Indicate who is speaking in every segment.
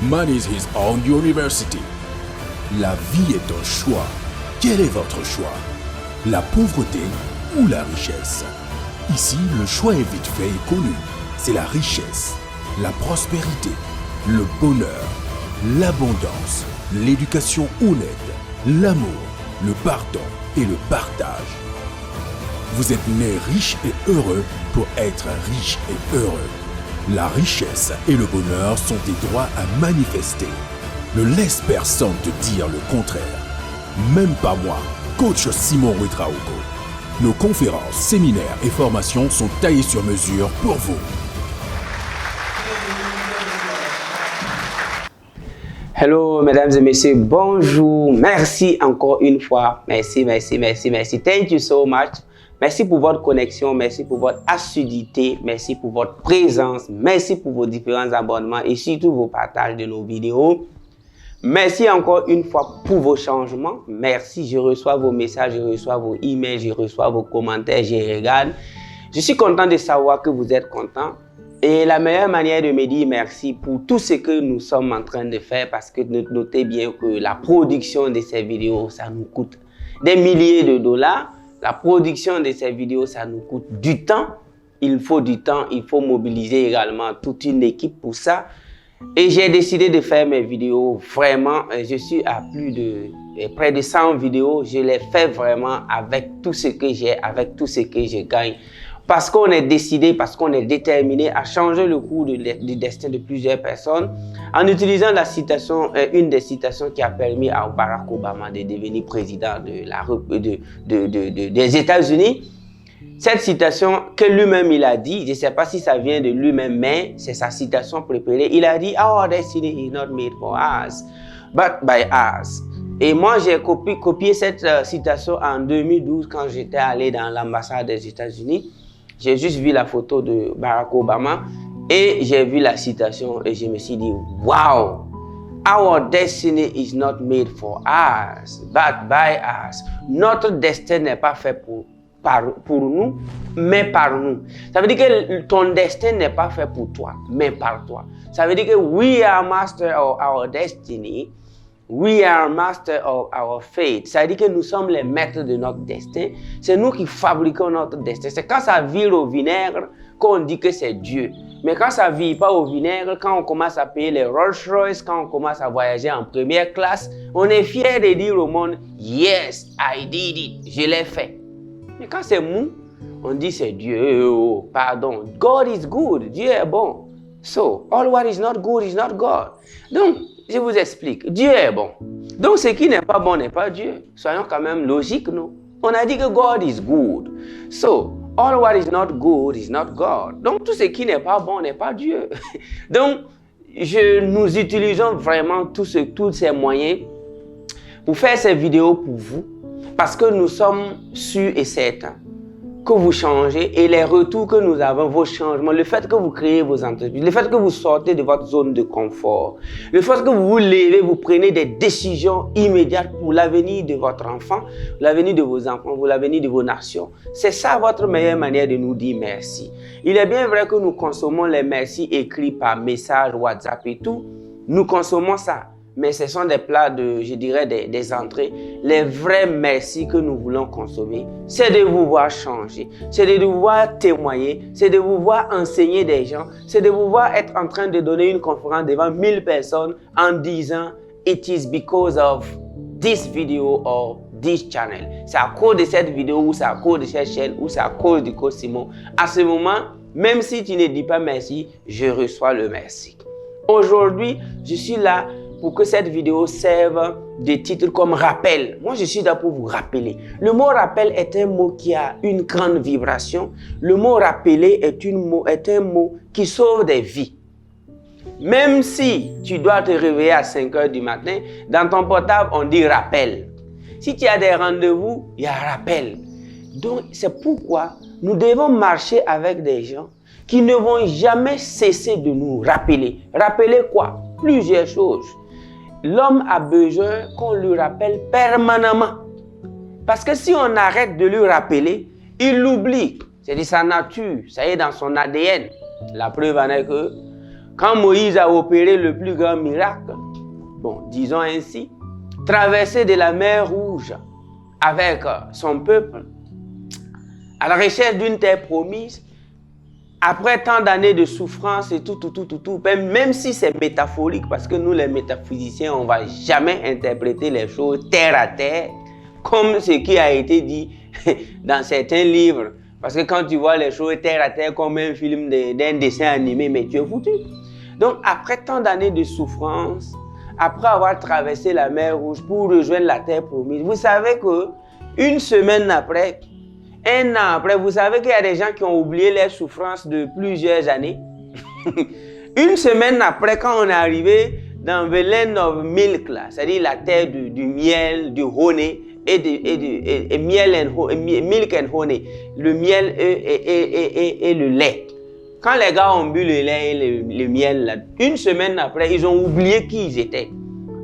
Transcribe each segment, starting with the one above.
Speaker 1: Man is his own university. La vie est un choix. Quel est votre choix? La pauvreté ou la richesse? Ici, le choix est vite fait et connu. C'est la richesse, la prospérité, le bonheur, l'abondance, l'éducation honnête, l'amour, le pardon et le partage. Vous êtes né riche et heureux pour être riche et heureux. La richesse et le bonheur sont des droits à manifester. Ne laisse personne te dire le contraire. Même pas moi, coach Simon Ouedraogo. Nos conférences, séminaires et formations sont taillées sur mesure pour vous.
Speaker 2: Hello, mesdames et messieurs, bonjour. Merci encore une fois. Merci. Thank you so much. Merci pour votre connexion, merci pour votre assiduité, merci pour votre présence, merci pour vos différents abonnements et surtout vos partages de nos vidéos. Merci encore une fois pour vos changements. Merci, je reçois vos messages, je reçois vos emails, je reçois vos commentaires, je regarde. Je suis content de savoir que vous êtes content. Et la meilleure manière de me dire merci pour tout ce que nous sommes en train de faire, parce que notez bien que la production de ces vidéos, ça nous coûte des milliers de dollars. La production de ces vidéos, ça nous coûte du temps. Il faut du temps, il faut mobiliser également toute une équipe pour ça. Et j'ai décidé de faire mes vidéos vraiment. Je suis à près de 100 vidéos. Je les fais vraiment avec tout ce que j'ai, avec tout ce que je gagne. Parce qu'on est décidé, parce qu'on est déterminé à changer le cours du destin de plusieurs personnes en utilisant la citation, une des citations qui a permis à Barack Obama de devenir président des États-Unis. Cette citation que lui-même il a dit, je ne sais pas si ça vient de lui-même, mais c'est sa citation préférée. Il a dit « Our destiny is not made for us, but by us ». Et moi, j'ai copié cette citation en 2012 quand j'étais allé dans l'ambassade des États-Unis. J'ai juste vu la photo de Barack Obama et j'ai vu la citation et je me suis dit, wow, our destiny is not made for us, but by us. Notre destin n'est pas fait pour nous, mais par nous. Ça veut dire que ton destin n'est pas fait pour toi, mais par toi. Ça veut dire que we are master of our destiny. We are master of our fate. Ça veut dire que nous sommes les maîtres de notre destin. C'est nous qui fabriquons notre destin. C'est quand ça vire au vinaigre qu'on dit que c'est Dieu. Mais quand ça ne vire pas au vinaigre, quand on commence à payer les Rolls-Royce, quand on commence à voyager en première classe, on est fier de dire au monde, yes, I did it. Je l'ai fait. Mais quand c'est mou, on dit c'est Dieu. Oh, pardon. God is good. Dieu est bon. So, all what is not good is not God. Donc, je vous explique. Dieu est bon. Donc, ce qui n'est pas bon n'est pas Dieu. Soyons quand même logiques, nous. On a dit que God is good. So, all what is not good is not God. Donc, tout ce qui n'est pas bon n'est pas Dieu. Donc, nous utilisons vraiment tous ces moyens pour faire ces vidéos pour vous. Parce que nous sommes sûrs et certains que vous changez et les retours que nous avons, vos changements, le fait que vous créez vos entreprises, le fait que vous sortez de votre zone de confort, le fait que vous vous levez, vous prenez des décisions immédiates pour l'avenir de votre enfant, l'avenir de vos enfants, pour l'avenir de vos nations. C'est ça votre meilleure manière de nous dire merci. Il est bien vrai que nous consommons les merci écrits par message, WhatsApp et tout. Nous consommons ça. Mais ce sont des plats je dirais, des entrées. Les vrais merci que nous voulons consommer, c'est de vous voir changer, c'est de vous voir témoigner, c'est de vous voir enseigner des gens, c'est de vous voir être en train de donner une conférence devant 1000 personnes en disant « It is because of this video or this channel ». C'est à cause de cette vidéo ou c'est à cause de cette chaîne ou c'est à cause du coach Simon. À ce moment, même si tu ne dis pas merci, je reçois le merci. Aujourd'hui, je suis là pour que cette vidéo serve de titre comme rappel. Moi, je suis là pour vous rappeler. Le mot rappel est un mot qui a une grande vibration. Le mot rappeler est un mot qui sauve des vies. Même si tu dois te réveiller à 5 h du matin, dans ton portable, on dit rappel. Si tu as des rendez-vous, il y a rappel. Donc, c'est pourquoi nous devons marcher avec des gens qui ne vont jamais cesser de nous rappeler. Rappeler quoi? Plusieurs choses. L'homme a besoin qu'on lui rappelle permanemment. Parce que si on arrête de lui rappeler, il l'oublie. C'est de sa nature, ça y est dans son ADN. La preuve en est que quand Moïse a opéré le plus grand miracle, bon, disons ainsi, traverser de la mer Rouge avec son peuple, à la recherche d'une terre promise, après tant d'années de souffrance et tout, même si c'est métaphorique, parce que nous les métaphysiciens, on ne va jamais interpréter les choses terre à terre, comme ce qui a été dit dans certains livres. Parce que quand tu vois les choses terre à terre comme un film d'un dessin animé, mais tu es foutu. Donc après tant d'années de souffrance, après avoir traversé la mer Rouge pour rejoindre la terre promise, vous savez que une semaine après, un an après, vous savez qu'il y a des gens qui ont oublié les souffrances de plusieurs années. Une semaine après, quand on est arrivé dans the land of milk, c'est-à-dire la terre du miel, du honey, et milk and honey, le miel et le lait. Quand les gars ont bu le lait et le miel, là, une semaine après, ils ont oublié qui ils étaient.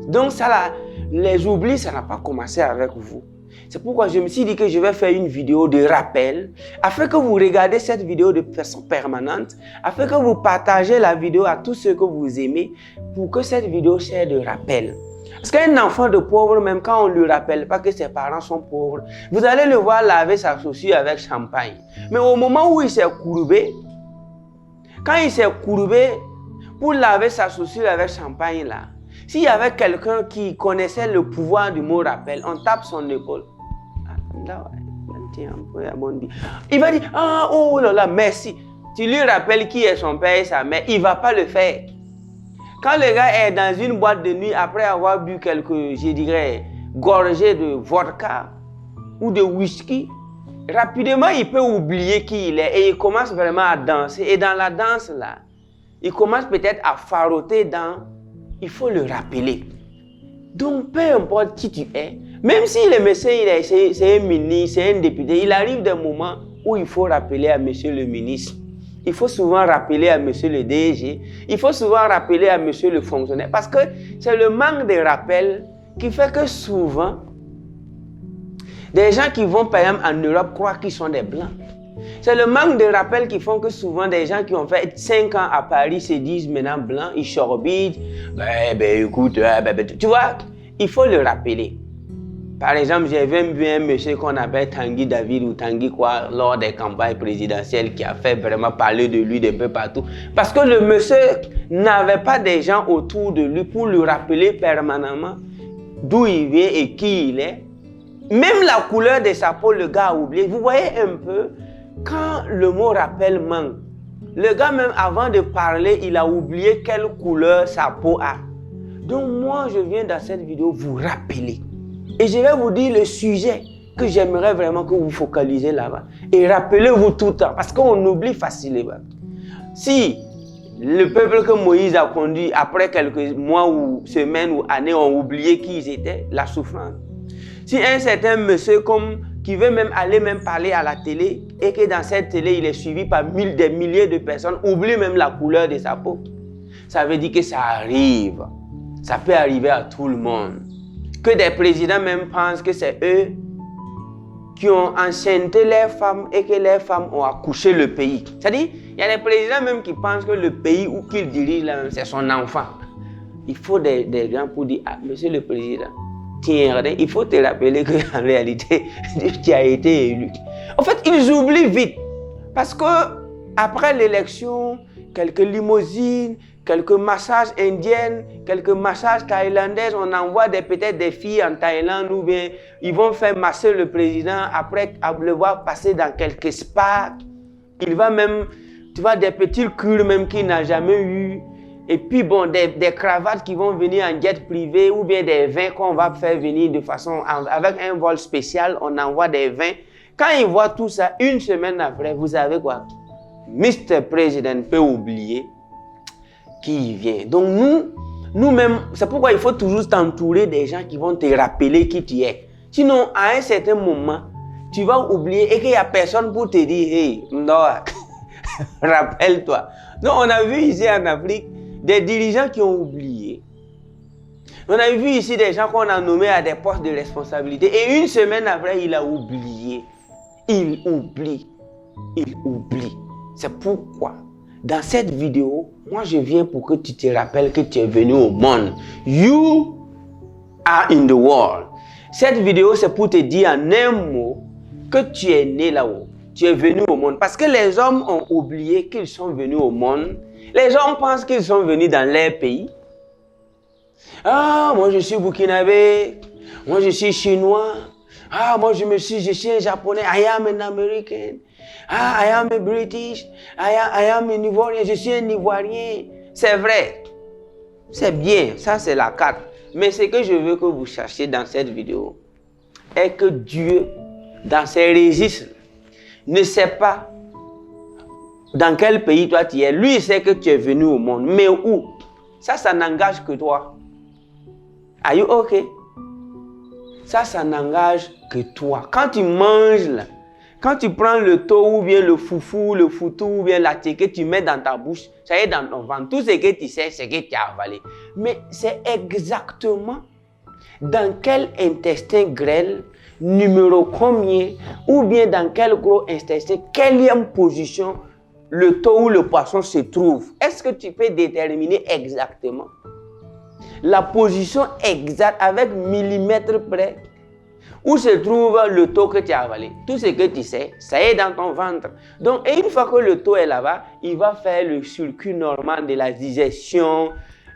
Speaker 2: Donc ça, là, les oublis, ça n'a pas commencé avec vous. C'est pourquoi je me suis dit que je vais faire une vidéo de rappel, afin que vous regardez cette vidéo de façon permanente, afin que vous partagez la vidéo à tous ceux que vous aimez, pour que cette vidéo serve de rappel. Parce qu'un enfant de pauvre, même quand on ne lui rappelle pas que ses parents sont pauvres, vous allez le voir laver sa chaussure avec champagne. Mais au moment où il s'est courbé, quand il s'est courbé pour laver sa chaussure avec champagne, là, s'il y avait quelqu'un qui connaissait le pouvoir du mot rappel, on tape son épaule. Il va dire, ah, oh là là, merci. Tu lui rappelles qui est son père et sa mère, il ne va pas le faire. Quand le gars est dans une boîte de nuit, après avoir bu quelques, je dirais, gorgées de vodka ou de whisky, rapidement, il peut oublier qui il est et il commence vraiment à danser. Et dans la danse, là, il commence peut-être à faroter dans... Il faut le rappeler. Donc, peu importe qui tu es, même si le monsieur, c'est un ministre, c'est un député, il arrive des moments où il faut rappeler à monsieur le ministre. Il faut souvent rappeler à monsieur le DG. Il faut souvent rappeler à monsieur le fonctionnaire. Parce que c'est le manque de rappel qui fait que souvent, des gens qui vont par exemple en Europe croient qu'ils sont des blancs. C'est le manque de rappel qui font que souvent des gens qui ont fait 5 ans à Paris se disent maintenant blancs, ils chorbitent. Écoute, tu vois, il faut le rappeler. Par exemple, j'ai vu un monsieur qu'on appelle Tanguy David ou Tanguy quoi lors des campagnes présidentielles qui a fait vraiment parler de lui d'un peu partout. Parce que le monsieur n'avait pas des gens autour de lui pour lui rappeler permanemment d'où il vient et qui il est. Même la couleur de sa peau, le gars a oublié. Vous voyez un peu, quand le mot rappel manque, le gars même avant de parler, il a oublié quelle couleur sa peau a. Donc moi, je viens dans cette vidéo vous rappeler. Et je vais vous dire le sujet que j'aimerais vraiment que vous focalisez là-bas. Et rappelez-vous tout le temps, parce qu'on oublie facilement. Si le peuple que Moïse a conduit, après quelques mois ou semaines ou années, ont oublié qui ils étaient, la souffrance. Si un certain monsieur qui veut même aller parler à la télé, et que dans cette télé, il est suivi par des milliers de personnes, oublie même la couleur de sa peau, ça veut dire que ça arrive. Ça peut arriver à tout le monde. Que des présidents même pensent que c'est eux qui ont enceinté les femmes et que les femmes ont accouché le pays. C'est-à-dire, il y a des présidents même qui pensent que le pays où qu'ils dirigent, c'est son enfant. Il faut des gens pour dire, ah, monsieur le président, tiens, il faut te rappeler qu'en réalité, tu as été élu. En fait, ils oublient vite. Parce que après l'élection, quelques limousines, quelques massages indiens, quelques massages thaïlandais, on envoie peut-être des filles en Thaïlande ou bien ils vont faire masser le président après le voir passer dans quelques spas. Il va même, tu vois, des petits cures même qu'il n'a jamais eu. Et puis bon, des cravates qui vont venir en jet privé ou bien des vins qu'on va faire venir de façon, avec un vol spécial, on envoie des vins. Quand ils voient tout ça, une semaine après, vous savez quoi? Mr. President peut oublier qui vient. Donc nous-mêmes, c'est pourquoi il faut toujours t'entourer des gens qui vont te rappeler qui tu es. Sinon, à un certain moment, tu vas oublier et qu'il n'y a personne pour te dire, hey, non, rappelle-toi. Donc on a vu ici en Afrique des dirigeants qui ont oublié. On a vu ici des gens qu'on a nommés à des postes de responsabilité et une semaine après, il a oublié. Il oublie. C'est pourquoi dans cette vidéo, moi je viens pour que tu te rappelles que tu es venu au monde. You are in the world. Cette vidéo, c'est pour te dire en un mot que tu es né là-haut. Tu es venu au monde. Parce que les hommes ont oublié qu'ils sont venus au monde. Les gens pensent qu'ils sont venus dans leur pays. Ah, moi je suis burkinabé. Moi je suis chinois. Ah, moi je suis un japonais. I am an American. Ah, I am a British. I am an Ivoirien. Je suis un Ivoirien. C'est vrai. C'est bien. Ça, c'est la carte. Mais ce que je veux que vous cherchiez dans cette vidéo est que Dieu, dans ses registres, ne sait pas dans quel pays toi tu es. Lui, il sait que tu es venu au monde. Mais où? Ça n'engage que toi. Are you okay? Ça n'engage que toi. Quand tu manges, là, quand tu prends le taux ou bien le foufou, le foutou ou bien la thé que tu mets dans ta bouche, ça y est dans ton ventre. Tout ce que tu sais, c'est que tu as avalé. Mais c'est exactement dans quel intestin grêle, numéro combien, ou bien dans quel gros intestin, quelle position le taux ou le poisson se trouve. Est-ce que tu peux déterminer exactement la position exacte avec millimètre près où se trouve le taux que tu as avalé? Tout ce que tu sais, ça est dans ton ventre. Donc, et une fois que le taux est là-bas, il va faire le circuit normal de la digestion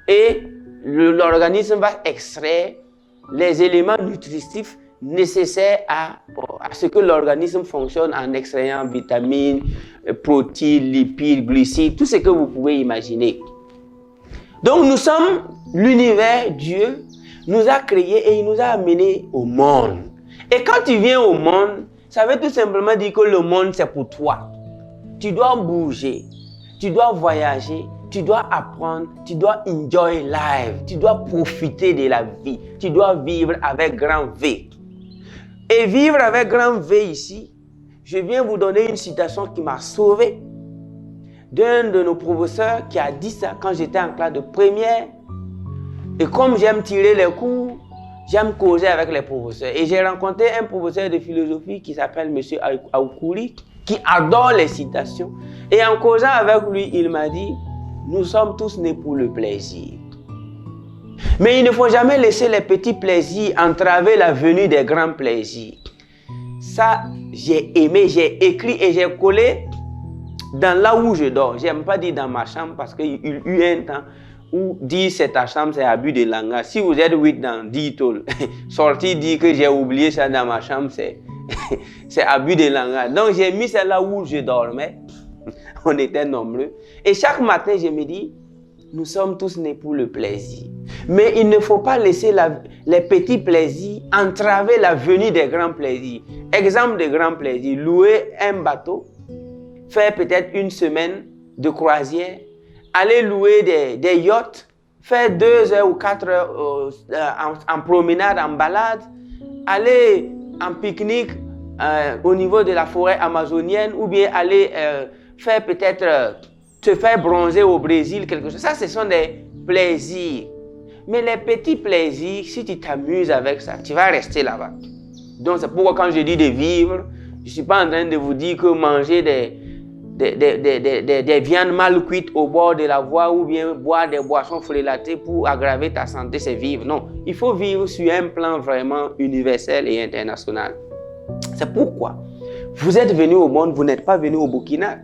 Speaker 2: et l'organisme va extraire les éléments nutritifs nécessaires à ce que l'organisme fonctionne en extrayant vitamines, protéines, lipides, glucides, tout ce que vous pouvez imaginer. Donc, nous sommes l'univers, Dieu nous a créés et il nous a amenés au monde. Et quand tu viens au monde, ça veut tout simplement dire que le monde c'est pour toi. Tu dois bouger, tu dois voyager, tu dois apprendre, tu dois enjoy life, tu dois profiter de la vie, tu dois vivre avec grand V. Et vivre avec grand V ici, je viens vous donner une citation qui m'a sauvé d'un de nos professeurs qui a dit ça quand j'étais en classe de première. Et comme j'aime tirer les cours, j'aime causer avec les professeurs. Et j'ai rencontré un professeur de philosophie qui s'appelle M. Aoukouri, qui adore les citations. Et en causant avec lui, il m'a dit, nous sommes tous nés pour le plaisir. Mais il ne faut jamais laisser les petits plaisirs entraver la venue des grands plaisirs. Ça, j'ai aimé, j'ai écrit et j'ai collé dans là où je dors. Je n'aime pas dire dans ma chambre parce qu'il y a eu un temps où dire c'est ta chambre, c'est abus de langage. Si vous êtes 8 dans 10 tôles, sortir dire que j'ai oublié ça dans ma chambre, c'est abus de langage. Donc j'ai mis ça là où je dormais. On était nombreux. Et chaque matin, je me dis, nous sommes tous nés pour le plaisir. Mais il ne faut pas laisser les petits plaisirs entraver la venue des grands plaisirs. Exemple de grands plaisirs, louer un bateau, faire peut-être une semaine de croisière, aller louer des yachts, faire 2 heures ou 4 heures en promenade, en balade, aller en pique-nique au niveau de la forêt amazonienne ou bien aller faire peut-être te faire bronzer au Brésil, quelque chose. Ça, ce sont des plaisirs. Mais les petits plaisirs, si tu t'amuses avec ça, tu vas rester là-bas. Donc, c'est pourquoi quand je dis de vivre, je ne suis pas en train de vous dire que manger des viandes mal cuites au bord de la voie ou bien boire des boissons frelatées pour aggraver ta santé, c'est vivre. Non, il faut vivre sur un plan vraiment universel et international. C'est pourquoi vous êtes venu au monde, vous n'êtes pas venu au Burkina.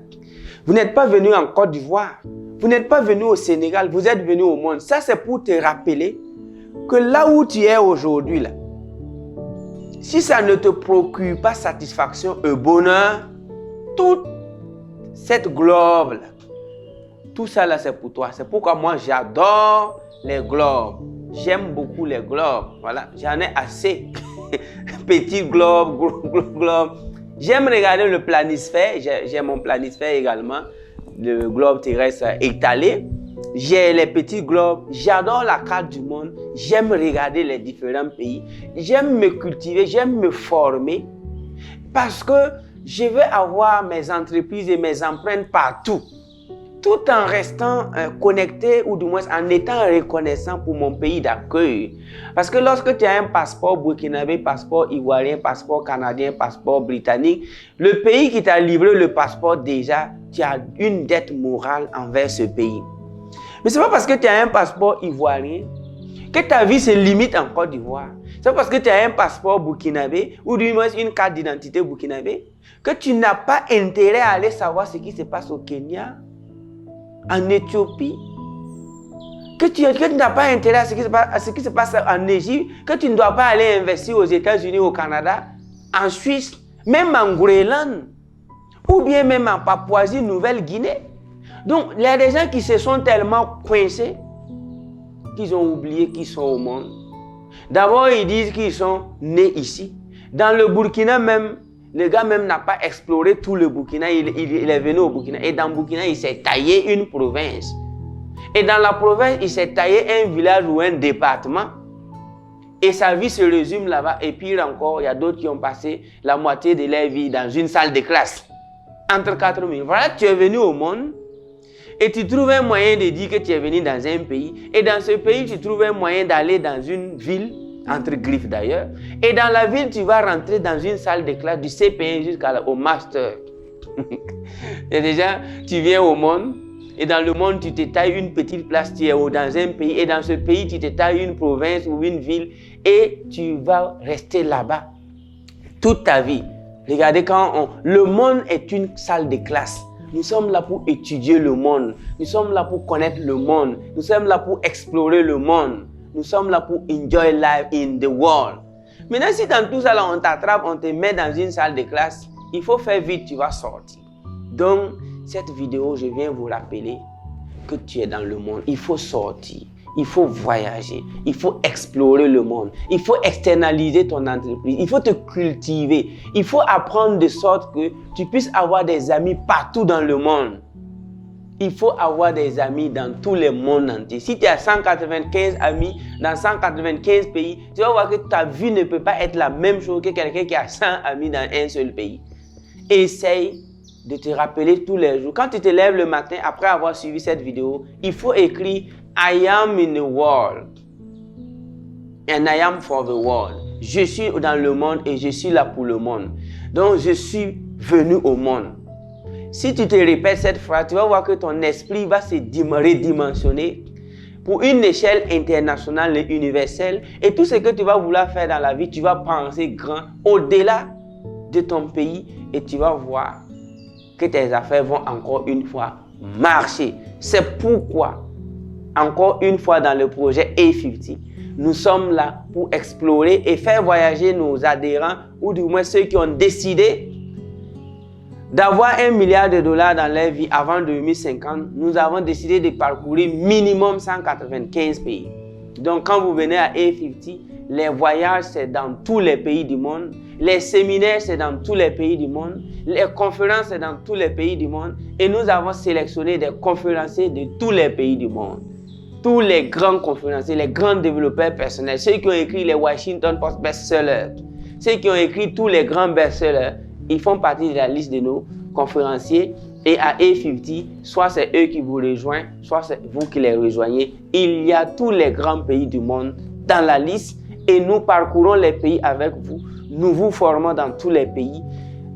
Speaker 2: Vous n'êtes pas venu en Côte d'Ivoire. Vous n'êtes pas venu au Sénégal. Vous êtes venu au monde. Ça, c'est pour te rappeler que là où tu es aujourd'hui, là, si ça ne te procure pas satisfaction et bonheur, toute cette globe, là, tout ça, là, c'est pour toi. C'est pourquoi moi, j'adore les globes. J'aime beaucoup les globes. Voilà, j'en ai assez. Petit globe, gros globe. J'aime regarder le planisphère, j'ai mon planisphère également, le globe terrestre étalé. J'ai les petits globes, j'adore la carte du monde, j'aime regarder les différents pays, j'aime me cultiver, j'aime me former parce que je veux avoir mes entreprises et mes empreintes partout. tout en restant connecté ou du moins en étant reconnaissant pour mon pays d'accueil. Parce que lorsque tu as un passeport burkinabé, passeport ivoirien, passeport canadien, passeport britannique, le pays qui t'a livré le passeport déjà, tu as une dette morale envers ce pays. Mais ce n'est pas parce que tu as un passeport ivoirien que ta vie se limite en Côte d'Ivoire. C'est parce que tu as un passeport burkinabé ou du moins une carte d'identité burkinabé que tu n'as pas intérêt à aller savoir ce qui se passe au Kenya, en Éthiopie, que tu n'as pas intérêt à ce qui se passe en Égypte, que tu ne dois pas aller investir aux États-Unis, au Canada, en Suisse, même en Groenland, ou bien même en Papouasie-Nouvelle-Guinée. Donc, il y a des gens qui se sont tellement coincés qu'ils ont oublié qu'ils sont au monde. D'abord, ils disent qu'ils sont nés ici. Dans le Burkina même, le gars même n'a pas exploré tout le Burkina, il est venu au Burkina. Et dans le Burkina, il s'est taillé une province. Et dans la province, il s'est taillé un village ou un département. Et sa vie se résume là-bas. Et pire encore, il y a d'autres qui ont passé la moitié de leur vie dans une salle de classe. Entre 4000. Voilà, tu es venu au monde. Et tu trouves un moyen de dire que tu es venu dans un pays. Et dans ce pays, tu trouves un moyen d'aller dans une ville, entre griffes d'ailleurs. Et dans la ville, tu vas rentrer dans une salle de classe du CP1 jusqu'au master. Et déjà, tu viens au monde. Et dans le monde, tu te tailles une petite place, tu es dans un pays. Et dans ce pays, tu te tailles une province ou une ville. Et tu vas rester là-bas toute ta vie. Regardez, le monde est une salle de classe. Nous sommes là pour étudier le monde. Nous sommes là pour connaître le monde. Nous sommes là pour explorer le monde. Nous sommes là pour enjoy life in the world. Maintenant, si dans tout ça, là, on t'attrape, on te met dans une salle de classe, il faut faire vite, tu vas sortir. Donc, cette vidéo, je viens vous rappeler que tu es dans le monde. Il faut sortir. Il faut voyager, il faut explorer le monde, il faut externaliser ton entreprise, il faut te cultiver, il faut apprendre de sorte que tu puisses avoir des amis partout dans le monde. Il faut avoir des amis dans tous les mondes entiers. Si tu as 195 amis dans 195 pays, tu vas voir que ta vie ne peut pas être la même chose que quelqu'un qui a 100 amis dans un seul pays. Essaye de te rappeler tous les jours. Quand tu te lèves le matin, après avoir suivi cette vidéo, il faut écrire I am in the world and I am for the world. Je suis dans le monde et je suis là pour le monde. Donc, je suis venu au monde. Si tu te répètes cette phrase, tu vas voir que ton esprit va se redimensionner pour une échelle internationale et universelle. Et tout ce que tu vas vouloir faire dans la vie, tu vas penser grand au-delà de ton pays et tu vas voir que tes affaires vont encore une fois marcher. C'est pourquoi encore une fois dans le projet A50, nous sommes là pour explorer et faire voyager nos adhérents ou du moins ceux qui ont décidé d'avoir $1 milliard dans leur vie avant 2050. Nous avons décidé de parcourir minimum 195 pays. Donc quand vous venez à A50, les voyages c'est dans tous les pays du monde, les séminaires c'est dans tous les pays du monde, les conférences c'est dans tous les pays du monde et nous avons sélectionné des conférenciers de tous les pays du monde. Tous les grands conférenciers, les grands développeurs personnels, ceux qui ont écrit les Washington Post best-sellers, ceux qui ont écrit tous les grands best-sellers, ils font partie de la liste de nos conférenciers. Et à A50, soit c'est eux qui vous rejoignent, soit c'est vous qui les rejoignez. Il y a tous les grands pays du monde dans la liste et nous parcourons les pays avec vous. Nous vous formons dans tous les pays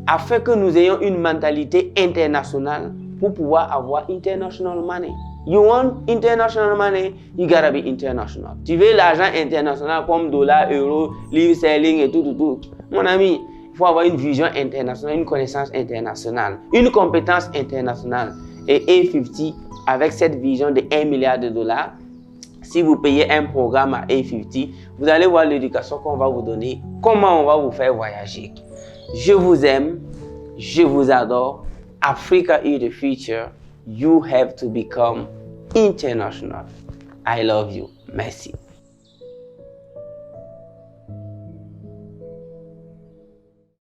Speaker 2: afin que nous ayons une mentalité internationale pour pouvoir avoir international money. You want international money, you gotta be international. Tu veux l'argent international comme dollar, euro, livre sterling et tout. Mon ami, il faut avoir une vision internationale, une connaissance internationale, une compétence internationale. Et A50, avec cette vision de $1 milliard, si vous payez un programme à A50, vous allez voir l'éducation qu'on va vous donner, comment on va vous faire voyager. Je vous aime, je vous adore. Africa is the future. You have to become international. I love you. Merci.